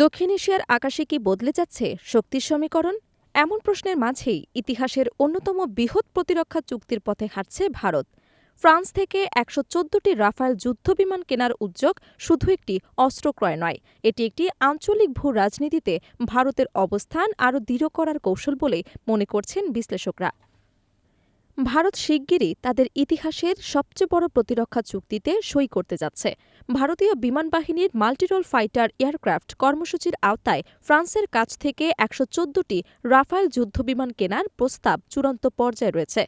দক্ষিণ এশিয়ার আকাশে কি বদলে যাচ্ছে শক্তির সমীকরণ? এমন প্রশ্নের মাঝেই ইতিহাসের অন্যতম বৃহৎ প্রতিরক্ষা চুক্তির পথে হাঁটছে ভারত। ফ্রান্স থেকে ১১৪টি রাফায়েল যুদ্ধবিমান কেনার উদ্যোগ শুধু একটি অস্ত্র ক্রয় নয়, এটি একটি আঞ্চলিক ভূ রাজনীতিতে ভারতের অবস্থান আরও দৃঢ় করার কৌশল বলে মনে করছেন বিশ্লেষকরা। ভারত শিগগিরই তাদের ইতিহাসের সবচেয়ে বড় প্রতিরক্ষা চুক্তিতে সই করতে যাচ্ছে। ভারতীয় বিমান বাহিনীর মাল্টিরোল ফাইটার এয়ারক্রাফট কর্মসূচির আওতায় ফ্রান্সের কাছ থেকে ১১৪টি রাফায়েল যুদ্ধবিমান কেনার প্রস্তাব চূড়ান্ত পর্যায়ে রয়েছে।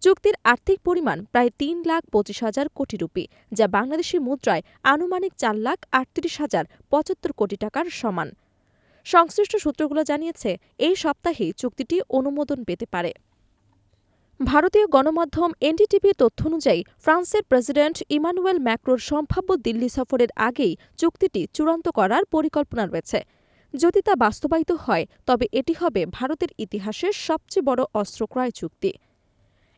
চুক্তির আর্থিক পরিমাণ প্রায় ৩,২৫,০০০ কোটি রুপি, যা বাংলাদেশি মুদ্রায় আনুমানিক ৪,৩৮,০৭৫ কোটি টাকার সমান। সংশ্লিষ্ট সূত্রগুলো জানিয়েছে, এই সপ্তাহেই চুক্তিটি অনুমোদন পেতে পারে। ভারতীয় গণমাধ্যম এনডিটিভির তথ্য অনুযায়ী ফ্রান্সের প্রেসিডেন্ট ইমানুয়েল ম্যাক্রোর সম্ভাব্য দিল্লি সফরের আগেই চুক্তিটি চূড়ান্ত করার পরিকল্পনা রয়েছে। যদি তা বাস্তবায়িত হয়, তবে এটি হবে ভারতের ইতিহাসের সবচেয়ে বড় অস্ত্র ক্রয় চুক্তি।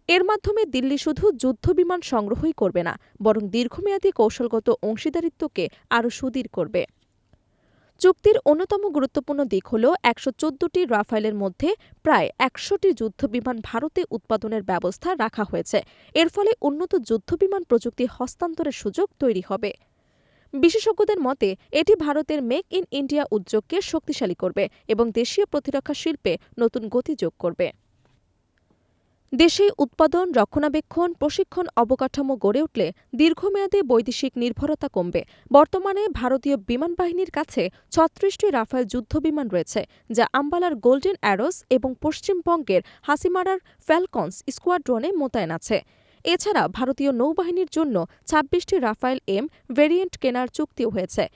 এর মাধ্যমে দিল্লি শুধু যুদ্ধবিমান সংগ্রহই করবে না, বরং দীর্ঘমেয়াদী কৌশলগত অংশীদারিত্বকে আরও সুদৃঢ় করবে। চুক্তির অন্যতম গুরুত্বপূর্ণ দিক হল ১১৪টি রাফায়েলের মধ্যে প্রায় ১০০টি যুদ্ধবিমান ভারতে উৎপাদনের ব্যবস্থা রাখা হয়েছে। এর ফলে উন্নত যুদ্ধবিমান প্রযুক্তি হস্তান্তরের সুযোগ তৈরি হবে। বিশেষজ্ঞদের মতে, এটি ভারতের মেক ইন ইন্ডিয়া উদ্যোগকে শক্তিশালী করবে এবং দেশীয় প্রতিরক্ষা শিল্পে নতুন গতি যোগ করবে। দেশে উৎপাদন, রক্ষণাবেক্ষণ, প্রশিক্ষণ অবকাঠামো গড়ে উঠলে দীর্ঘমেয়াদে বৈদেশিক নির্ভরতা কমবে। বর্তমানে ভারতীয় বিমান বাহিনীর কাছে ৩৬টি রাফায়েল যুদ্ধবিমান রয়েছে, যা আম্বালার গোল্ডেন অ্যারোস এবং পশ্চিমবঙ্গের হাসিমারার ফ্যালকনস স্কোয়াড্রনে মোতায়েন আছে। এছাড়া ভারতীয় নৌবাহিনীর জন্য ২৬টি রাফায়েল এম ভেরিয়েন্ট কেনার চুক্তিও হয়েছে।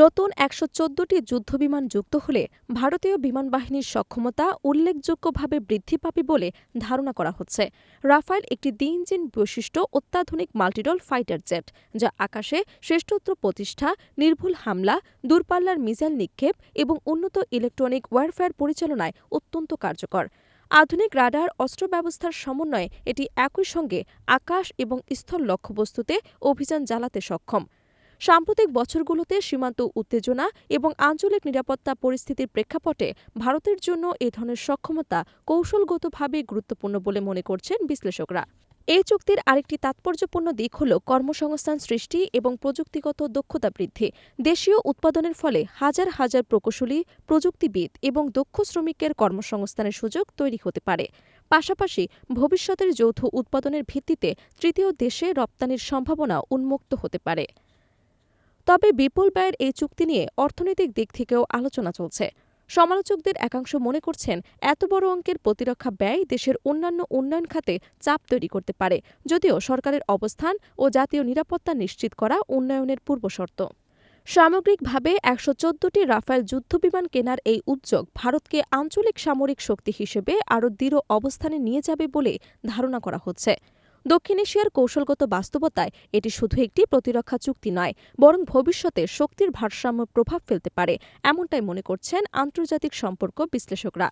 নতুন ১১৪টি যুদ্ধবিমান যুক্ত হলে ভারতীয় বিমান বাহিনীর সক্ষমতা উল্লেখযোগ্যভাবে বৃদ্ধি পাবে বলে ধারণা করা হচ্ছে। রাফায়েল একটি দ্বি-ইঞ্জিন বৈশিষ্ট্য অত্যাধুনিক মাল্টিরোল ফাইটার জেট, যা আকাশে শ্রেষ্ঠত্ব প্রতিষ্ঠা, নির্ভুল হামলা, দূরপাল্লার মিসাইল নিক্ষেপ এবং উন্নত ইলেকট্রনিক ওয়ারফেয়ার পরিচালনায় অত্যন্ত কার্যকর। আধুনিক রাডার অস্ত্র ব্যবস্থার সমন্বয়ে এটি একই সঙ্গে আকাশ এবং স্থল লক্ষ্যবস্তুতে অভিযান চালাতে সক্ষম। সাম্প্রতিক বছরগুলোতে সীমান্ত উত্তেজনা এবং আঞ্চলিক নিরাপত্তা পরিস্থিতির প্রেক্ষাপটে ভারতের জন্য এ ধরনের সক্ষমতা কৌশলগতভাবে গুরুত্বপূর্ণ বলে মনে করছেন বিশ্লেষকরা। এই চুক্তির আরেকটি তাৎপর্যপূর্ণ দিক হল কর্মসংস্থান সৃষ্টি এবং প্রযুক্তিগত দক্ষতা বৃদ্ধি। দেশীয় উৎপাদনের ফলে হাজার হাজার প্রকৌশলী, প্রযুক্তিবিদ এবং দক্ষ শ্রমিকের কর্মসংস্থানের সুযোগ তৈরি হতে পারে। পাশাপাশি ভবিষ্যতের যৌথ উৎপাদনের ভিত্তিতে তৃতীয় দেশে রপ্তানির সম্ভাবনা উন্মুক্ত হতে পারে। তবে বিপুল ব্যয়ের এই চুক্তি নিয়ে অর্থনৈতিক দিক থেকেও আলোচনা চলছে। সমালোচকদের একাংশ মনে করছেন, এত বড় অঙ্কের প্রতিরক্ষা ব্যয় দেশের অন্যান্য উন্নয়ন খাতে চাপ তৈরি করতে পারে, যদিও সরকারের অবস্থান ও জাতীয় নিরাপত্তা নিশ্চিত করা উন্নয়নের পূর্বশর্ত। সামগ্রিকভাবে ১১৪টি রাফায়েল যুদ্ধবিমান কেনার এই উদ্যোগ ভারতকে আঞ্চলিক সামরিক শক্তি হিসেবে আরও দৃঢ় অবস্থানে নিয়ে যাবে বলে ধারণা করা হচ্ছে। দক্ষিণ এশিয়ার কৌশলগত বাস্তবতায় এটি শুধু একটি প্রতিরক্ষা চুক্তি নয়, বরং ভবিষ্যতে শক্তির ভারসাম্য প্রভাব ফেলতে পারে, এমনটাই মনে করছেন আন্তর্জাতিক সম্পর্ক বিশ্লেষকরা।